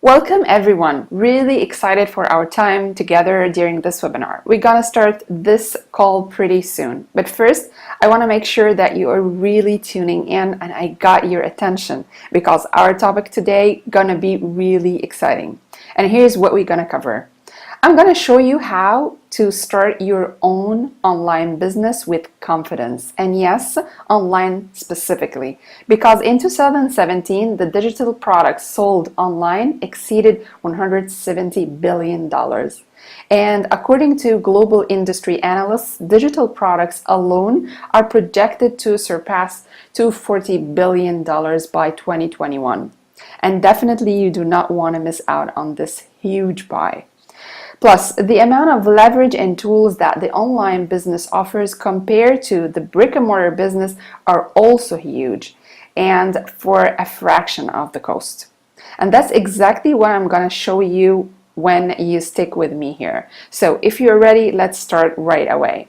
Welcome everyone. Really excited for our time together during this webinar. We're gonna start this call pretty soon. But first, I wanna make sure that you are really tuning in and I got your attention because our topic today gonna be really exciting. And here's what we're gonna cover. I'm going to show you how to start your own online business with confidence. And yes, online specifically, because in 2017, the digital products sold online exceeded $170 billion. And according to global industry analysts, digital products alone are projected to surpass $240 billion by 2021. And definitely you do not want to miss out on this huge buy. Plus, the amount of leverage and tools that the online business offers compared to the brick-and-mortar business are also huge and for a fraction of the cost. And that's exactly what I'm going to show you when you stick with me here. So if you're ready, let's start right away.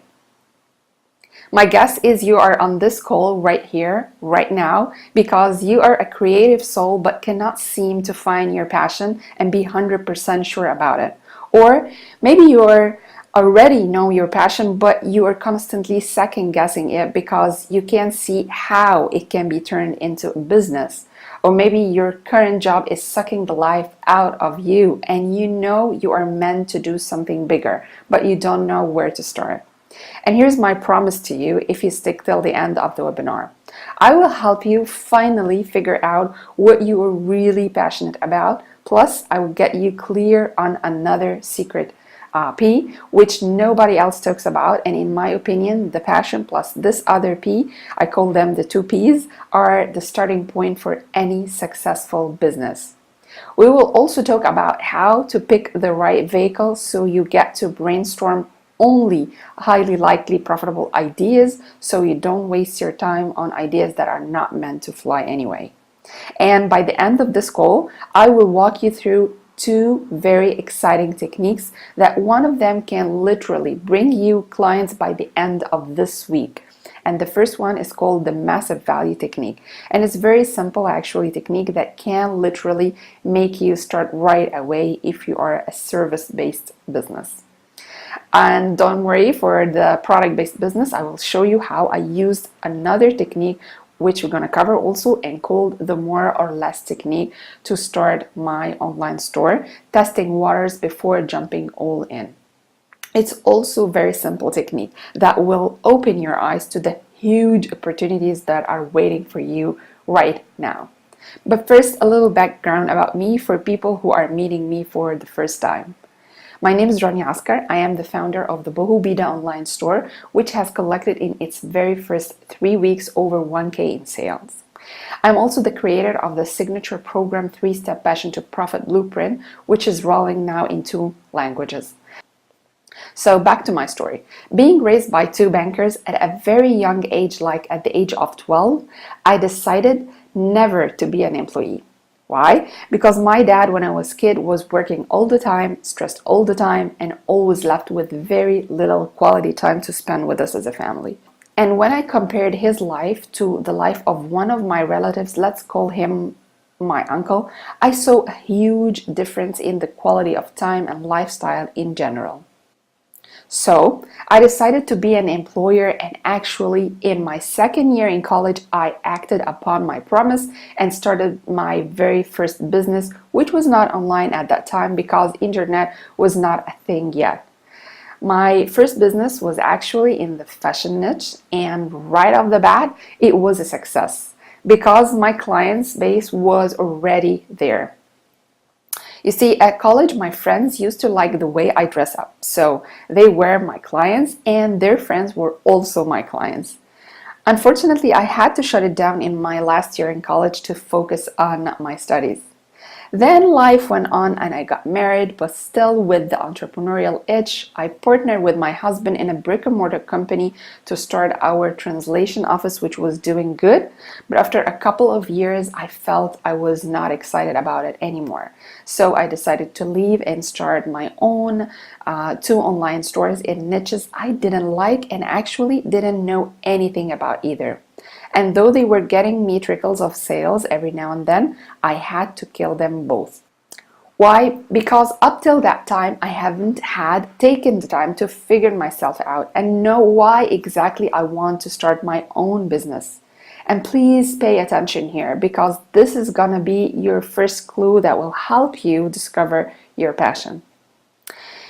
My guess is you are on this call right here, right now, because you are a creative soul but cannot seem to find your passion and be 100% sure about it. Or maybe you already know your passion, but you are constantly second guessing it because you can't see how it can be turned into a business. Or maybe your current job is sucking the life out of you and you know you are meant to do something bigger, but you don't know where to start. And here's my promise to you if you stick till the end of the webinar. I will help you finally figure out what you are really passionate about. Plus, I will get you clear on another secret P, which nobody else talks about. And in my opinion, the passion plus this other P, I call them the two Ps, are the starting point for any successful business. We will also talk about how to pick the right vehicle so you get to brainstorm only highly likely profitable ideas so you don't waste your time on ideas that are not meant to fly anyway. And by the end of this call, I will walk you through two very exciting techniques that one of them can literally bring you clients by the end of this week. And the first one is called the massive value technique. And it's very simple actually technique that can literally make you start right away if you are a service-based business. And don't worry, for the product-based business, I will show you how I used another technique which we're going to cover also and called the more or less technique to start my online store, testing waters before jumping all in. It's also a very simple technique that will open your eyes to the huge opportunities that are waiting for you right now. But first, a little background about me for people who are meeting me for the first time. My name is Raniah Askar. I am the founder of the Boho Bida online store, which has collected in its very first 3 weeks over 1K in sales. I'm also the creator of the signature program 3-Step Passion to Profit Blueprint, which is rolling now in 2 languages. So back to my story. Being raised by 2 bankers at a very young age, like at the age of 12, I decided never to be an employee. Why? Because my dad, when I was a kid, was working all the time, stressed all the time, and always left with very little quality time to spend with us as a family. And when I compared his life to the life of one of my relatives, let's call him my uncle, I saw a huge difference in the quality of time and lifestyle in general. So I decided to be an employer, and actually in my second year in college I acted upon my promise and started my very first business, which was not online at that time because internet was not a thing yet. My first business was actually in the fashion niche, and right off the bat it was a success because my clients base was already there. You see, at college, my friends used to like the way I dress up, so they were my clients and their friends were also my clients. Unfortunately, I had to shut it down in my last year in college to focus on my studies. Then life went on and I got married, but still with the entrepreneurial itch, I partnered with my husband in a brick-and-mortar company to start our translation office, which was doing good. But after a couple of years, I felt I was not excited about it anymore. So I decided to leave and start my own 2 online stores in niches I didn't like and actually didn't know anything about either. And though they were getting me trickles of sales every now and then, I had to kill them both. Why? Because up till that time, I haven't had taken the time to figure myself out and know why exactly I want to start my own business. And please pay attention here because this is gonna be your first clue that will help you discover your passion.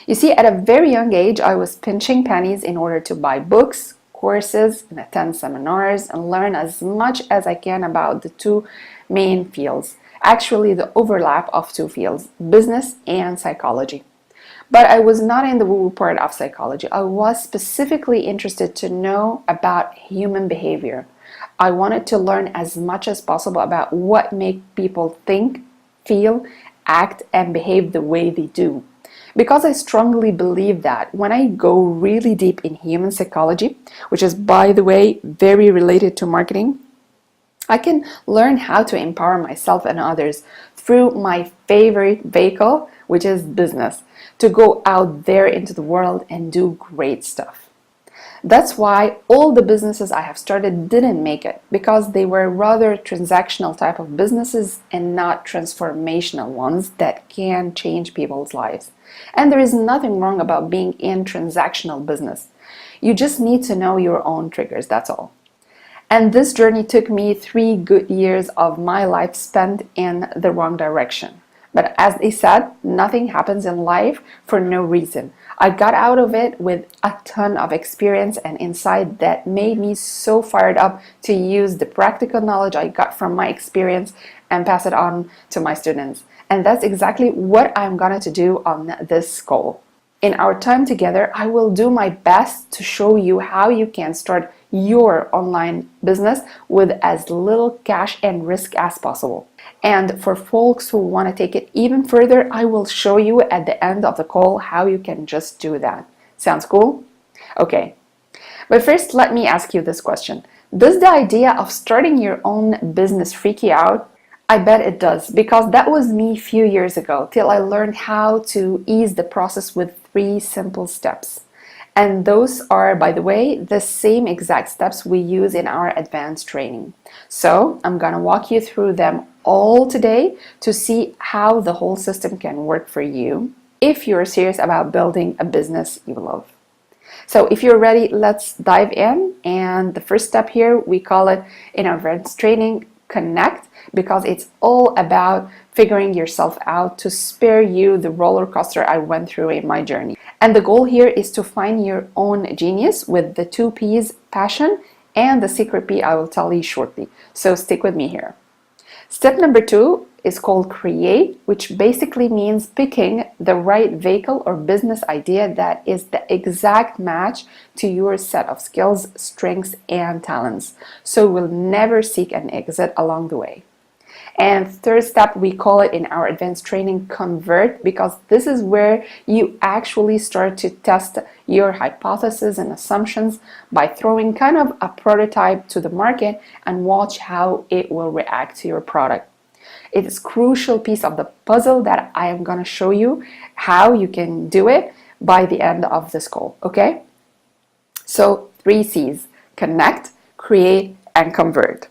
You see, at a very young age, I was pinching pennies in order to buy books, courses, and attend seminars and learn as much as I can about the two main fields. Actually, the overlap of two fields, business and psychology. But I was not in the woo-woo part of psychology. I was specifically interested to know about human behavior. I wanted to learn as much as possible about what makes people think, feel, act, and behave the way they do. Because I strongly believe that when I go really deep in human psychology, which is, by the way, very related to marketing, I can learn how to empower myself and others through my favorite vehicle, which is business, to go out there into the world and do great stuff. That's why all the businesses I have started didn't make it, because they were rather transactional type of businesses and not transformational ones that can change people's lives. And there is nothing wrong about being in transactional business. You just need to know your own triggers, that's all. And this journey took me 3 good years of my life spent in the wrong direction. But as they said, nothing happens in life for no reason. I got out of it with a ton of experience and insight that made me so fired up to use the practical knowledge I got from my experience and pass it on to my students. And that's exactly what I'm going to do on this call. In our time together, I will do my best to show you how you can start your online business with as little cash and risk as possible. And for folks who want to take it even further, I will show you at the end of the call how you can just do that. Sounds cool? Okay. But first, let me ask you this question. Does the idea of starting your own business freak you out? I bet it does, because that was me a few years ago, till I learned how to ease the process with 3 simple steps. And those are, by the way, the same exact steps we use in our advanced training. So I'm gonna walk you through them all today to see how the whole system can work for you if you're serious about building a business you love. So if you're ready, let's dive in. And the first step here, we call it in our advanced training, connect, because it's all about figuring yourself out to spare you the roller coaster I went through in my journey. And the goal here is to find your own genius with the 2 P's, passion, and the secret P I will tell you shortly. So stick with me here. Step number 2 is called create, which basically means picking the right vehicle or business idea that is the exact match to your set of skills, strengths, and talents. So we'll never seek an exit along the way. And third step, we call it in our advanced training, convert, because this is where you actually start to test your hypotheses and assumptions by throwing kind of a prototype to the market and watch how it will react to your product. It is a crucial piece of the puzzle that I am going to show you how you can do it by the end of this call, okay? So 3 C's, connect, create, and convert.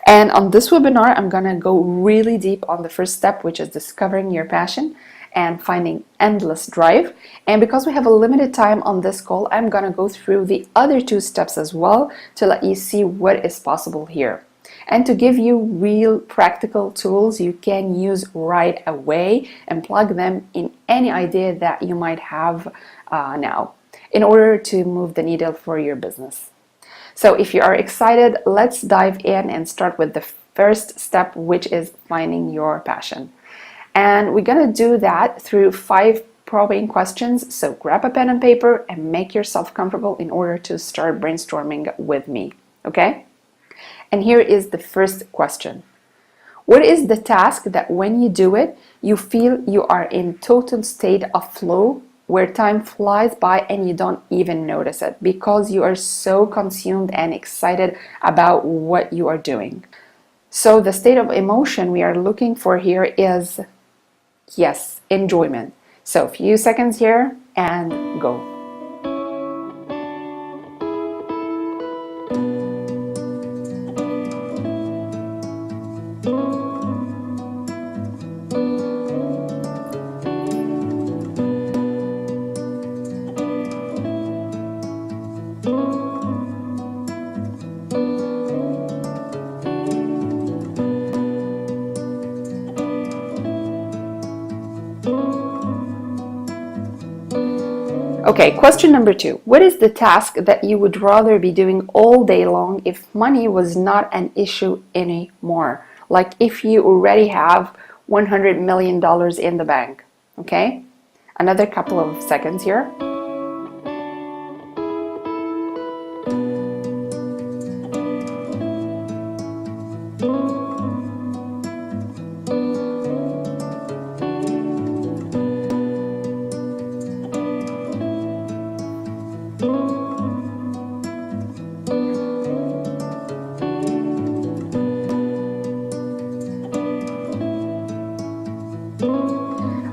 And on this webinar, I'm going to go really deep on the first step, which is discovering your passion and finding endless drive. And because we have a limited time on this call, I'm going to go through the other 2 steps as well to let you see what is possible here. And to give you real practical tools you can use right away and plug them in any idea that you might have now in order to move the needle for your business. So if you are excited, let's dive in and start with the first step, which is finding your passion. And we're going to do that through 5 probing questions. So grab a pen and paper and make yourself comfortable in order to start brainstorming with me, okay? And here is the first question. What is the task that when you do it, you feel you are in total state of flow, where time flies by and you don't even notice it because you are so consumed and excited about what you are doing? So the state of emotion we are looking for here is, yes, enjoyment. So a few seconds here and go. Okay, question number 2. What is the task that you would rather be doing all day long if money was not an issue anymore? Like if you already have $100 million in the bank. Okay, another couple of seconds here.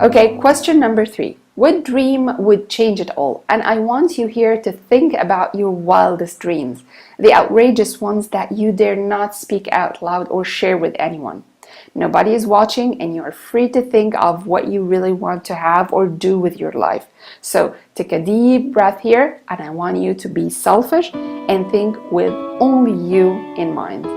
Okay, question number 3. What dream would change it all? And I want you here to think about your wildest dreams, the outrageous ones that you dare not speak out loud or share with anyone. Nobody is watching and you're free to think of what you really want to have or do with your life. So take a deep breath here, and I want you to be selfish and think with only you in mind.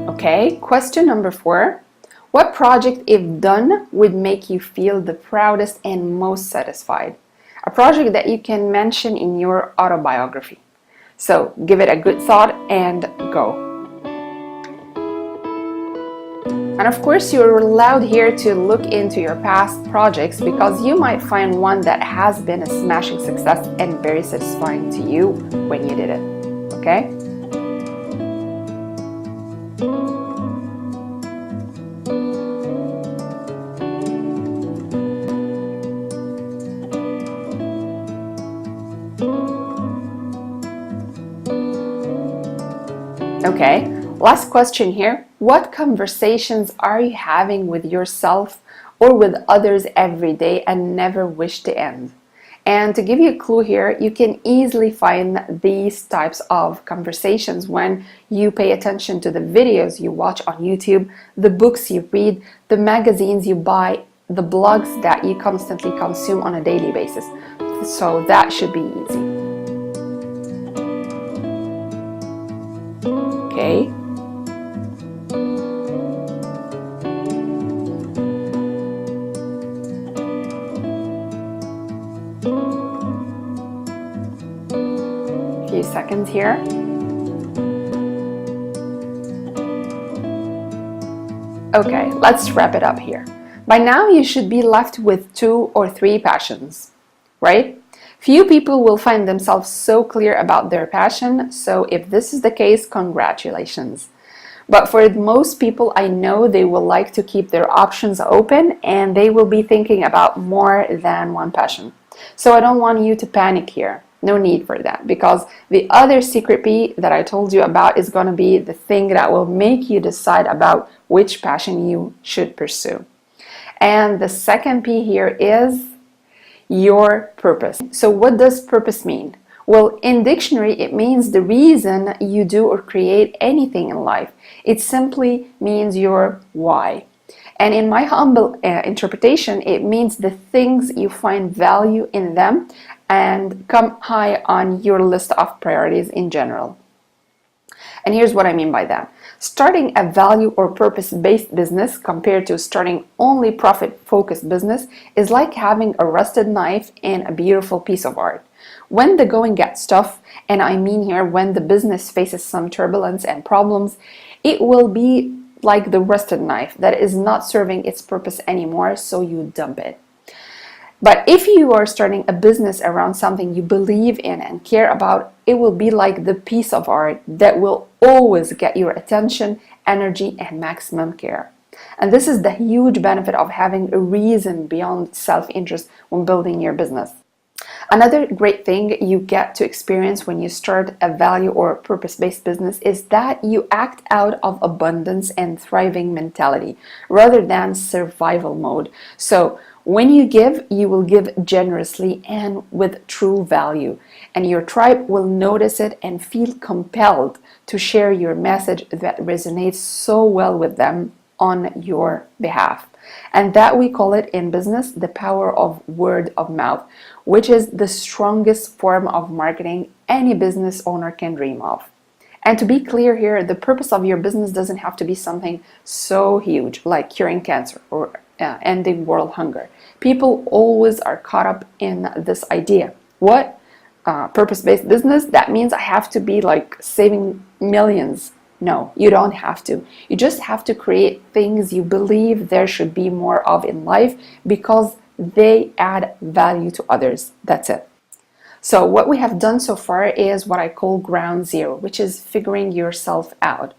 Okay, question number 4. What project, if done, would make you feel the proudest and most satisfied? A project that you can mention in your autobiography. So give it a good thought and go. And of course, you're allowed here to look into your past projects because you might find one that has been a smashing success and very satisfying to you when you did it. Okay? Okay, last question here. What conversations are you having with yourself or with others every day and never wish to end? And to give you a clue here, you can easily find these types of conversations when you pay attention to the videos you watch on YouTube, the books you read, the magazines you buy, the blogs that you constantly consume on a daily basis. So that should be easy. Okay. A few seconds here. Okay, let's wrap it up here. By now you should be left with 2 or 3 passions, right? Few people will find themselves so clear about their passion, so if this is the case, congratulations. But for most people, I know they will like to keep their options open and they will be thinking about more than one passion. So I don't want you to panic here. No need for that, because the other secret P that I told you about is going to be the thing that will make you decide about which passion you should pursue. And the second P here is your purpose. So what does purpose mean? Well, in dictionary, it means the reason you do or create anything in life. It simply means your why. And in my humble interpretation, it means the things you find value in them and come high on your list of priorities in general. And here's what I mean by that. Starting a value or purpose-based business compared to starting only profit-focused business is like having a rusted knife and a beautiful piece of art. When the going gets tough, and I mean here when the business faces some turbulence and problems, it will be like the rusted knife that is not serving its purpose anymore, so you dump it. But if you are starting a business around something you believe in and care about, it will be like the piece of art that will always get your attention, energy, and maximum care. And this is the huge benefit of having a reason beyond self-interest when building your business. Another great thing you get to experience when you start a value or purpose-based business is that you act out of abundance and thriving mentality rather than survival mode. So when you give, you will give generously and with true value, and your tribe will notice it and feel compelled to share your message that resonates so well with them on your behalf. And that we call it in business the power of word of mouth, which is the strongest form of marketing any business owner can dream of. And to be clear here, the purpose of your business doesn't have to be something so huge like curing cancer or ending world hunger. People always are caught up in this idea. What? Purpose-based business? That means I have to be like saving millions. No, you don't have to. You just have to create things you believe there should be more of in life because they add value to others. That's it. So what we have done so far is what I call ground zero, which is figuring yourself out.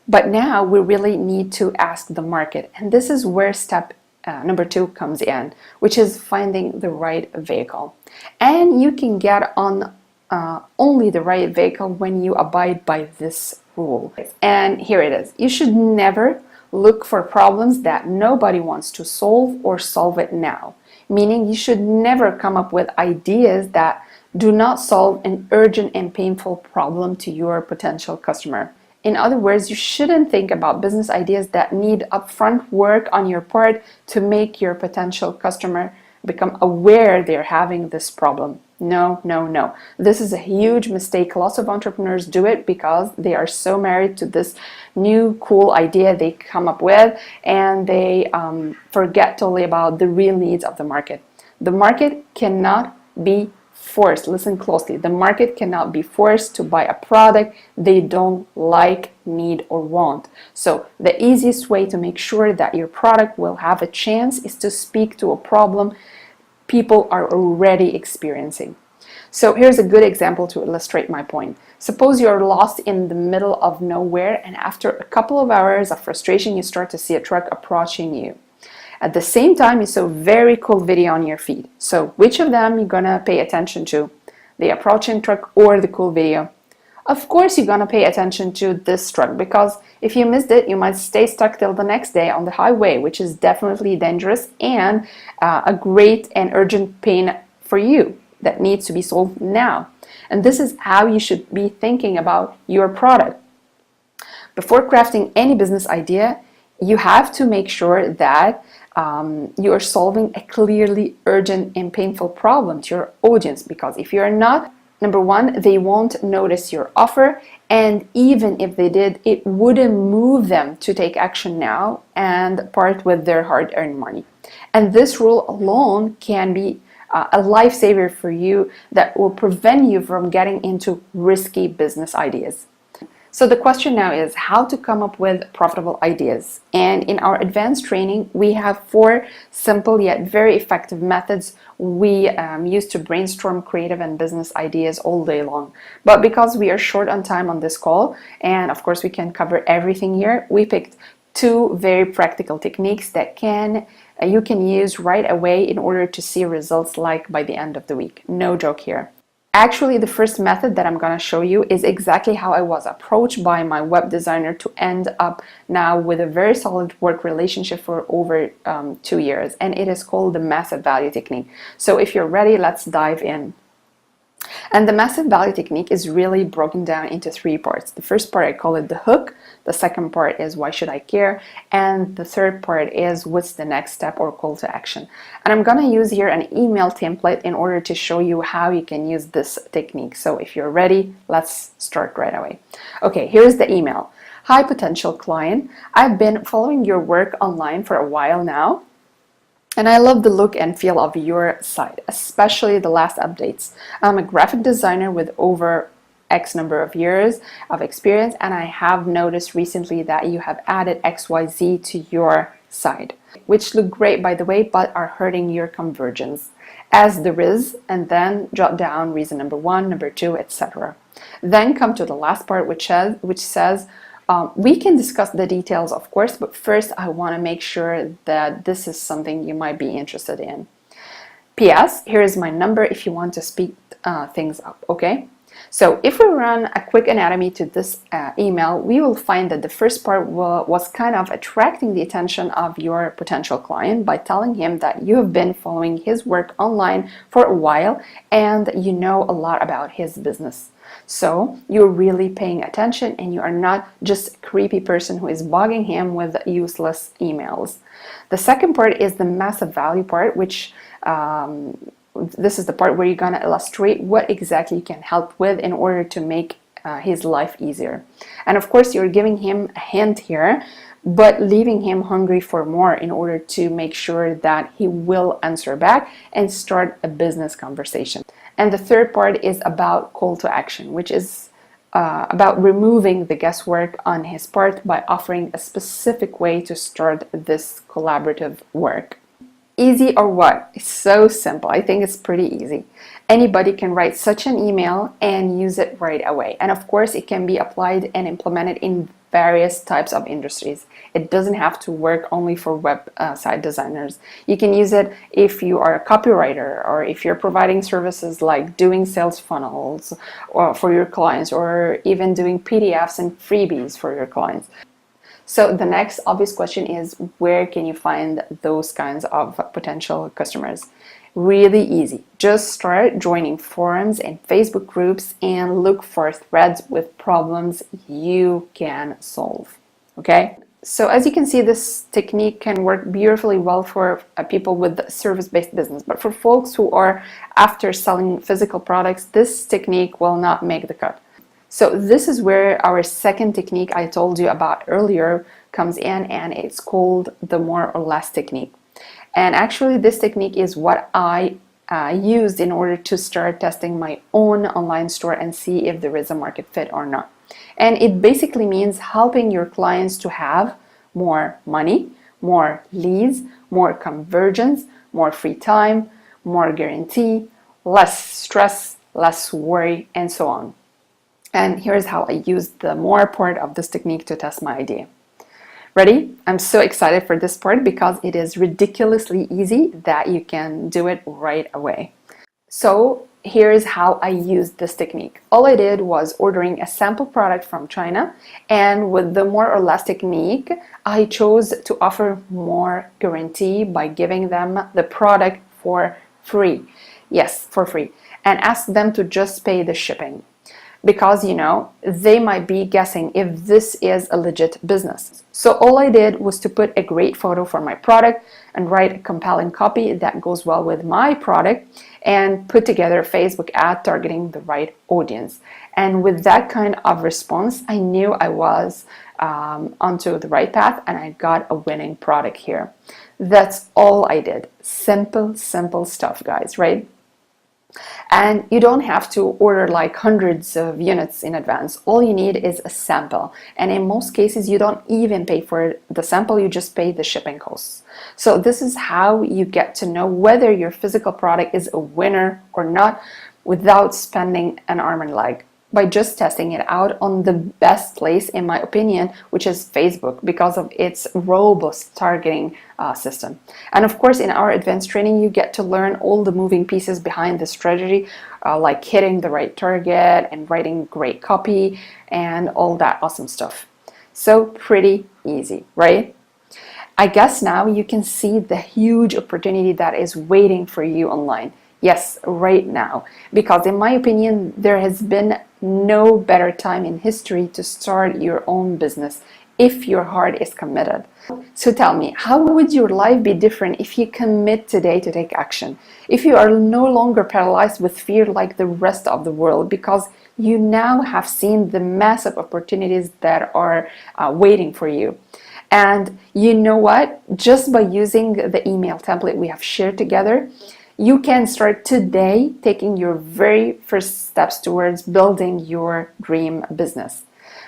But now we really need to ask the market. And this is where step number 2 comes in, which is finding the right vehicle. And you can get on only the right vehicle when you abide by this rule. And here it is. You should never look for problems that nobody wants to solve or solve it now. Meaning you should never come up with ideas that do not solve an urgent and painful problem to your potential customer. In other words, you shouldn't think about business ideas that need upfront work on your part to make your potential customer become aware they're having this problem. No, no, no. This is a huge mistake. Lots of entrepreneurs do it because they are so married to this new cool idea they come up with, and they forget totally about the real needs of the market. The market cannot be forced. Listen closely. The market cannot be forced to buy a product they don't like, need, or want. So the easiest way to make sure that your product will have a chance is to speak to a problem people are already experiencing. So here's a good example to illustrate my point. Suppose you're lost in the middle of nowhere, and after a couple of hours of frustration, you start to see a truck approaching you. At the same time, you saw a very cool video on your feed. So which of them you're gonna pay attention to? The approaching truck or the cool video? Of course you're gonna pay attention to this truck, because if you missed it, you might stay stuck till the next day on the highway, which is definitely dangerous and a great and urgent pain for you that needs to be solved now. And this is how you should be thinking about your product. Before crafting any business idea, you have to make sure that you are solving a clearly urgent and painful problem to your audience, because if you're not, number one, they won't notice your offer, and even if they did, it wouldn't move them to take action now and part with their hard-earned money. And this rule alone can be a lifesaver for you that will prevent you from getting into risky business ideas. So the question now is how to come up with profitable ideas. And in our advanced training, we have 4 simple yet very effective methods we use to brainstorm creative and business ideas all day long. But because we are short on time on this call, and of course we can cover everything here, we picked 2 very practical techniques that you can use right away in order to see results like by the end of the week. No joke here. Actually, the first method that I'm going to show you is exactly how I was approached by my web designer to end up now with a very solid work relationship for over 2 years, and it is called the massive value technique. So if you're ready, let's dive in. And the massive value technique is really broken down into 3 parts. The first part, I call it the hook. The second part is why should I care? And the third part is what's the next step or call to action. And I'm going to use here an email template in order to show you how you can use this technique. So if you're ready, let's start right away. Okay, here's the email. Hi, potential client. I've been following your work online for a while now, and I love the look and feel of your site, especially the last updates. I'm a graphic designer with over X number of years of experience, and I have noticed recently that you have added XYZ to your site, which look great by the way, but are hurting your conversions. As there is, and then jot down reason number 1, number 2, etc. Then come to the last part, which says, we can discuss the details, of course, but first I want to make sure that this is something you might be interested in. P.S. Here is my number if you want to speak things up, okay? So if we run a quick anatomy to this email, we will find that the first part was kind of attracting the attention of your potential client by telling him that you have been following his work online for a while and you know a lot about his business. So you're really paying attention and you are not just a creepy person who is bugging him with useless emails. The second part is the massive value part, which this is the part where you're gonna illustrate what exactly you can help with in order to make his life easier. And of course, you're giving him a hint here, but leaving him hungry for more in order to make sure that he will answer back and start a business conversation. And the third part is about call to action, which is about removing the guesswork on his part by offering a specific way to start this collaborative work. Easy or what? It's so simple. I think it's pretty easy. Anybody can write such an email and use it right away. And of course, it can be applied and implemented in various types of industries. It doesn't have to work only for website designers. You can use it if you are a copywriter or if you're providing services like doing sales funnels or for your clients, or even doing PDFs and freebies for your clients. So the next obvious question is, where can you find those kinds of potential customers? Really easy. Just start joining forums and Facebook groups and look for threads with problems you can solve. Okay? So as you can see, this technique can work beautifully well for people with service-based business. But for folks who are after selling physical products, this technique will not make the cut. So this is where our second technique I told you about earlier comes in, and it's called the more or less technique. And actually this technique is what I used in order to start testing my own online store and see if there is a market fit or not. And it basically means helping your clients to have more money, more leads, more conversions, more free time, more guarantee, less stress, less worry, and so on. And here's how I used the more part of this technique to test my idea. Ready? I'm so excited for this part because it is ridiculously easy that you can do it right away. So here's how I used this technique. All I did was ordering a sample product from China, and with the more or less technique, I chose to offer more guarantee by giving them the product for free. Yes, for free. And ask them to just pay the shipping. Because, you know, they might be guessing if this is a legit business. So all I did was to put a great photo for my product and write a compelling copy that goes well with my product and put together a Facebook ad targeting the right audience. And with that kind of response, I knew I was onto the right path and I got a winning product here. That's all I did. Simple, simple stuff, guys, right? And you don't have to order like hundreds of units in advance. All you need is a sample. And in most cases, you don't even pay for the sample, you just pay the shipping costs. So this is how you get to know whether your physical product is a winner or not without spending an arm and leg, by just testing it out on the best place, in my opinion, which is Facebook, because of its robust targeting system. And of course, in our advanced training, you get to learn all the moving pieces behind this strategy, like hitting the right target and writing great copy and all that awesome stuff. So pretty easy, right? I guess now you can see the huge opportunity that is waiting for you online. Yes, right now. Because in my opinion, there has been no better time in history to start your own business if your heart is committed. So tell me, how would your life be different if you commit today to take action? If you are no longer paralyzed with fear like the rest of the world, because you now have seen the massive opportunities that are waiting for you. And you know what? Just by using the email template we have shared together, you can start today taking your very first steps towards building your dream business.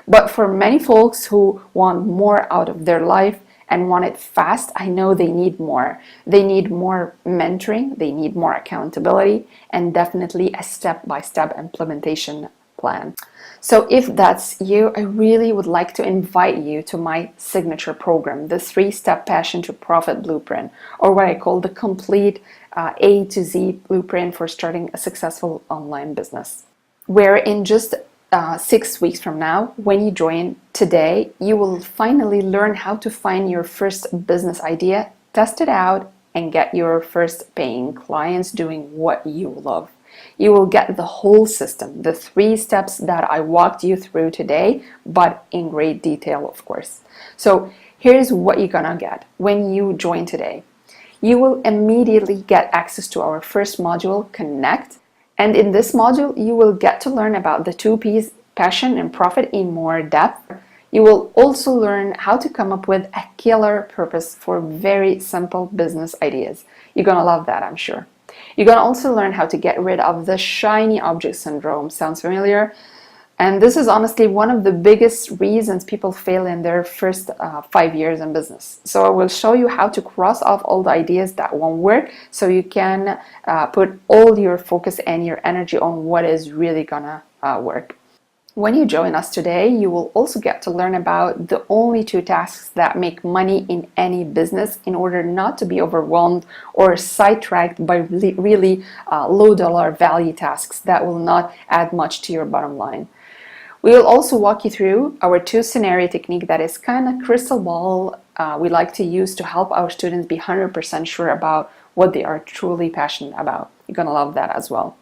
But for many folks who want more out of their life and want it fast, I know they need more. They need more mentoring, they need more accountability, and definitely a step-by-step implementation plan. So if that's you, I really would like to invite you to my signature program, the 3-step Passion to Profit Blueprint, or what I call the complete A to Z blueprint for starting a successful online business. where in just 6 weeks from now, when you join today, you will finally learn how to find your first business idea, test it out, and get your first paying clients doing what you love. You will get the whole system, the 3 steps that I walked you through today, but in great detail, of course. So here's what you're gonna get when you join today. You will immediately get access to our first module, Connect. And in this module, you will get to learn about the 2 P's, passion and profit, in more depth. You will also learn how to come up with a killer purpose for very simple business ideas. You're gonna love that, I'm sure. You're gonna also learn how to get rid of the shiny object syndrome. Sounds familiar? And this is honestly one of the biggest reasons people fail in their first 5 years in business. So I will show you how to cross off all the ideas that won't work so you can put all your focus and your energy on what is really gonna work. When you join us today, you will also get to learn about the only 2 tasks that make money in any business in order not to be overwhelmed or sidetracked by really low dollar value tasks that will not add much to your bottom line. We will also walk you through our 2 scenario technique that is kind of crystal ball we like to use to help our students be 100% sure about what they are truly passionate about. You're gonna love that as well.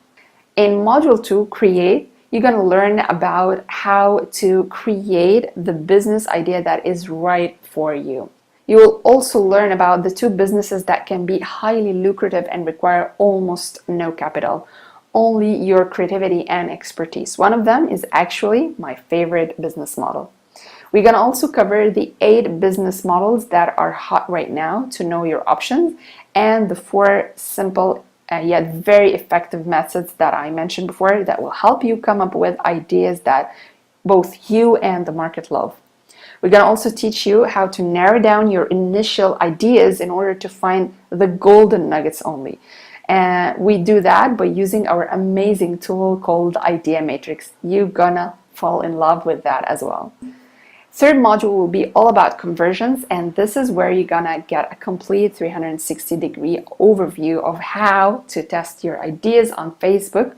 In module 2, Create, you're going to learn about how to create the business idea that is right for you. You will also learn about the 2 businesses that can be highly lucrative and require almost no capital, only your creativity and expertise. One of them is actually my favorite business model. We're going to also cover the 8 business models that are hot right now to know your options, and the 4 simple yet very effective methods that I mentioned before that will help you come up with ideas that both you and the market love. We're going to also teach you how to narrow down your initial ideas in order to find the golden nuggets only. And we do that by using our amazing tool called Idea Matrix. You're gonna fall in love with that as well. Third module will be all about conversions, and this is where you're gonna get a complete 360-degree overview of how to test your ideas on Facebook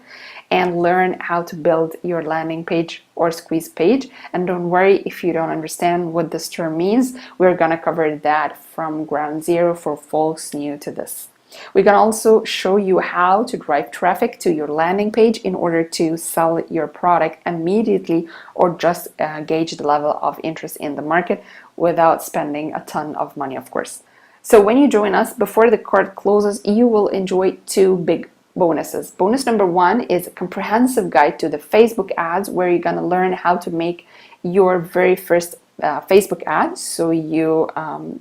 and learn how to build your landing page or squeeze page. And don't worry if you don't understand what this term means, we're gonna cover that from ground zero for folks new to this. We can also show you how to drive traffic to your landing page in order to sell your product immediately, or just gauge the level of interest in the market without spending a ton of money, of course. So when you join us, before the cart closes, you will enjoy 2 big bonuses. Bonus number 1 is a comprehensive guide to the Facebook ads, where you're gonna learn how to make your very first Facebook ads, so you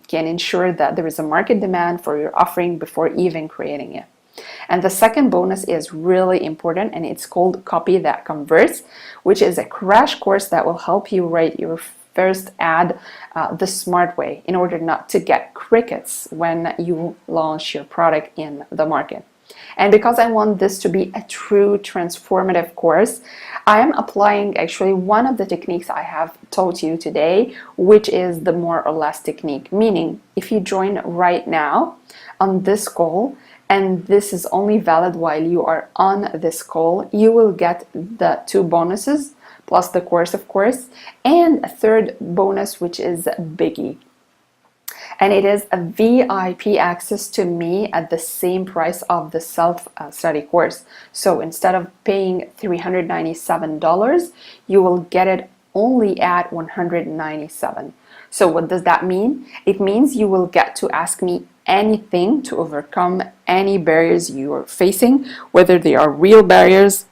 can ensure that there is a market demand for your offering before even creating it. And the second bonus is really important, and it's called Copy That Converts, which is a crash course that will help you write your first ad the smart way in order not to get crickets when you launch your product in the market. And because I want this to be a true transformative course, I am applying actually one of the techniques I have taught you today, which is the more or less technique. Meaning, if you join right now on this call, and this is only valid while you are on this call, you will get the 2 bonuses, plus the course, of course, and a third bonus, which is a biggie. And it is a VIP access to me at the same price of the self-study course. So instead of paying $397, you will get it only at $197. So what does that mean? It means you will get to ask me anything to overcome any barriers you are facing, whether they are real barriers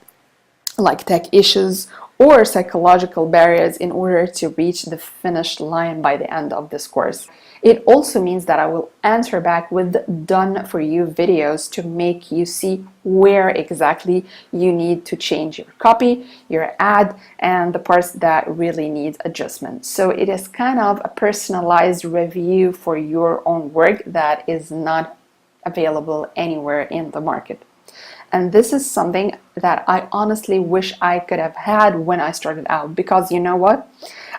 like tech issues or psychological barriers, in order to reach the finish line by the end of this course. It also means that I will answer back with done for you videos to make you see where exactly you need to change your copy, your ad, and the parts that really need adjustment. So it is kind of a personalized review for your own work that is not available anywhere in the market. And this is something that I honestly wish I could have had when I started out, because you know what?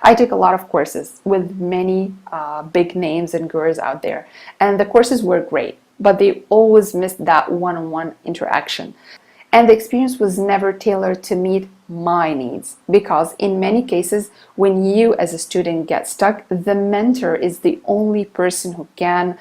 I took a lot of courses with many big names and gurus out there, and the courses were great, but they always missed that one-on-one interaction. And the experience was never tailored to meet my needs, because in many cases, when you as a student get stuck, the mentor is the only person who can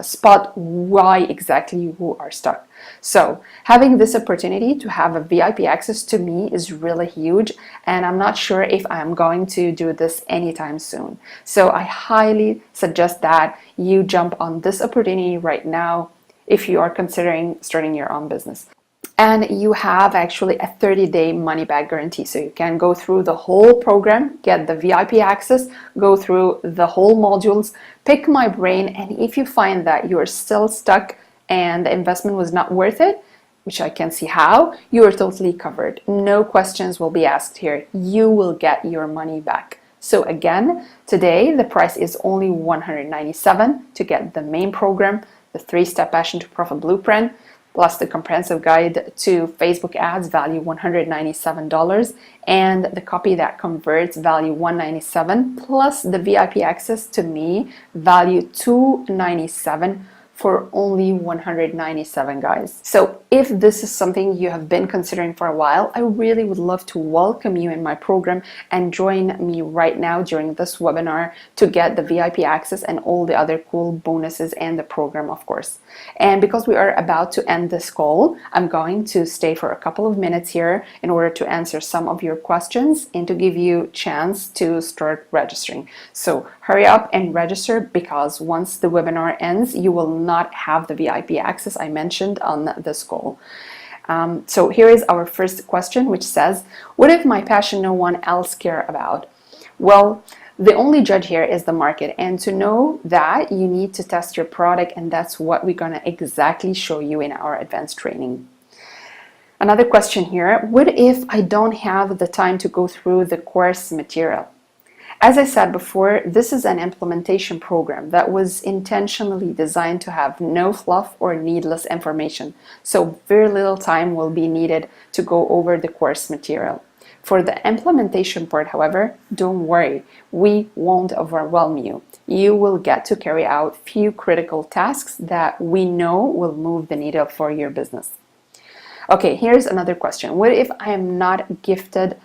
spot why exactly you are stuck. So having this opportunity to have a VIP access to me is really huge, and I'm not sure if I'm going to do this anytime soon. So I highly suggest that you jump on this opportunity right now if you are considering starting your own business. And you have actually a 30-day money-back guarantee. So you can go through the whole program, get the VIP access, go through the whole modules, pick my brain, and if you find that you're still stuck and the investment was not worth it, which I can see how, you are totally covered. No questions will be asked here. You will get your money back. So again, today the price is only $197 to get the main program, the 3-step Passion to Profit Blueprint, plus the comprehensive guide to Facebook ads, value $197, and the copy that converts, value $197, plus the VIP access to me, value $297, for only $197, guys. So if this is something you have been considering for a while, I really would love to welcome you in my program and join me right now during this webinar to get the VIP access and all the other cool bonuses and the program, of course. And because we are about to end this call, I'm going to stay for a couple of minutes here in order to answer some of your questions and to give you a chance to start registering. So hurry up and register, because once the webinar ends, you will not have the VIP access I mentioned on this call. So here is our first question, which says, what if my passion no one else cares about? Well, the only judge here is the market, and to know that, you need to test your product, and that's what we're going to exactly show you in our advanced training. Another question here, what if I don't have the time to go through the course material? As I said before, this is an implementation program that was intentionally designed to have no fluff or needless information, so very little time will be needed to go over the course material. For the implementation part, however, don't worry, we won't overwhelm you. You will get to carry out few critical tasks that we know will move the needle for your business. Okay, here's another question. What if I am not gifted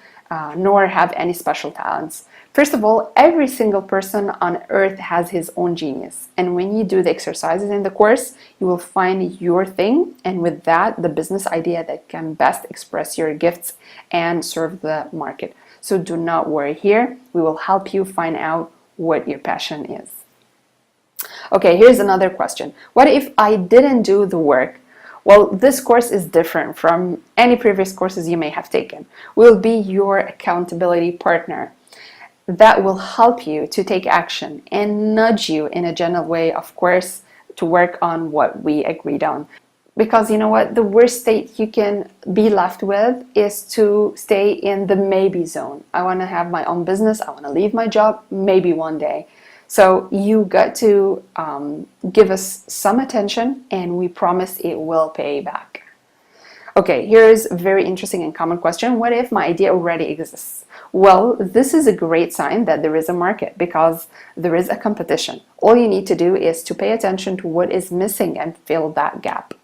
nor have any special talents? First of all, every single person on earth has his own genius. And when you do the exercises in the course, you will find your thing, and with that, the business idea that can best express your gifts and serve the market. So do not worry here. We will help you find out what your passion is. Okay, here's another question. What if I didn't do the work? Well, this course is different from any previous courses you may have taken. We'll be your accountability partner that will help you to take action and nudge you in a gentle way, of course, to work on what we agreed on. Because you know what, the worst state you can be left with is to stay in the maybe zone. I want to have my own business, I want to leave my job, maybe one day. So you got to give us some attention, and we promise it will pay back. Okay, here's a very interesting and common question. What if my idea already exists? Well, this is a great sign that there is a market, because there is a competition. All you need to do is to pay attention to what is missing and fill that gap.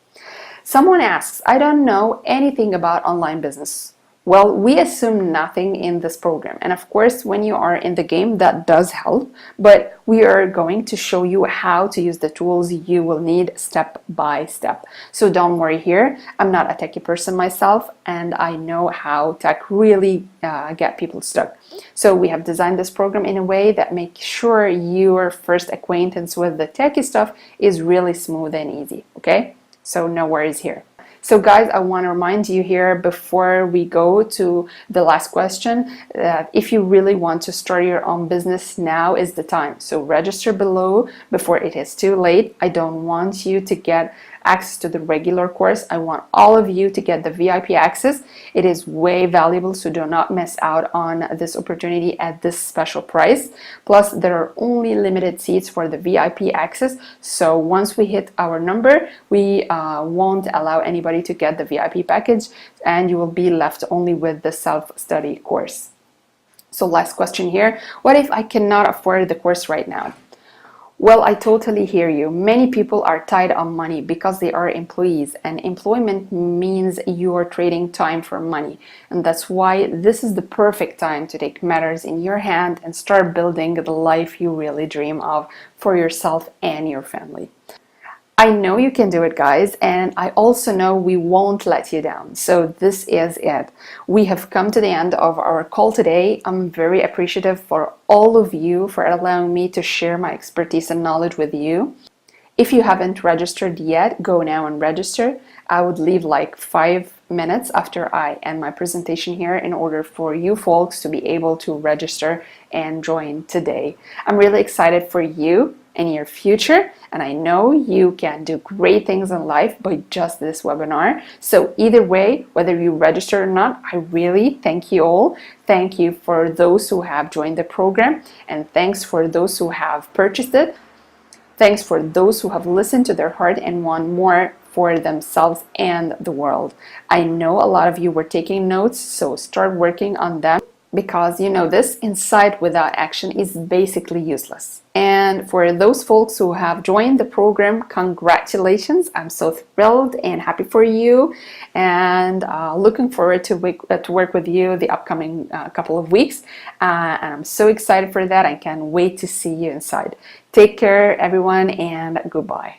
Someone asks, I don't know anything about online business. Well, we assume nothing in this program, and of course when you are in the game that does help, but we are going to show you how to use the tools you will need step by step. So don't worry here, I'm not a techie person myself, and I know how tech really get people stuck. So we have designed this program in a way that makes sure your first acquaintance with the techie stuff is really smooth and easy, okay? So no worries here. So guys, I want to remind you here before we go to the last question that if you really want to start your own business, now is the time. So register below before it is too late. I don't want you to get access to the regular course. I want all of you to get the VIP access. It is way valuable, so do not miss out on this opportunity at this special price. Plus, there are only limited seats for the VIP access, so once we hit our number, we won't allow anybody to get the VIP package, and you will be left only with the self-study course. So last question here, what if I cannot afford the course right now? Well, I totally hear you. Many people are tied on money because they are employees, and employment means you are trading time for money. And that's why this is the perfect time to take matters in your hand and start building the life you really dream of for yourself and your family. I know you can do it, guys, and I also know we won't let you down. So this is it. We have come to the end of our call today. I'm very appreciative for all of you for allowing me to share my expertise and knowledge with you. If you haven't registered yet, go now and register. I would leave like 5 minutes after I end my presentation here in order for you folks to be able to register and join today. I'm really excited for you and your future, and I know you can do great things in life by just this webinar. So either way, whether you register or not, I really thank you all. Thank you for those who have joined the program, and thanks for those who have purchased it. Thanks for those who have listened to their heart and want more for themselves and the world. I know a lot of you were taking notes, so start working on them, because you know this, insight without action is basically useless. And for those folks who have joined the program, congratulations. I'm so thrilled and happy for you, and looking forward to work with you the upcoming couple of weeks. And I'm so excited for that. I can't wait to see you inside. Take care, everyone, and goodbye.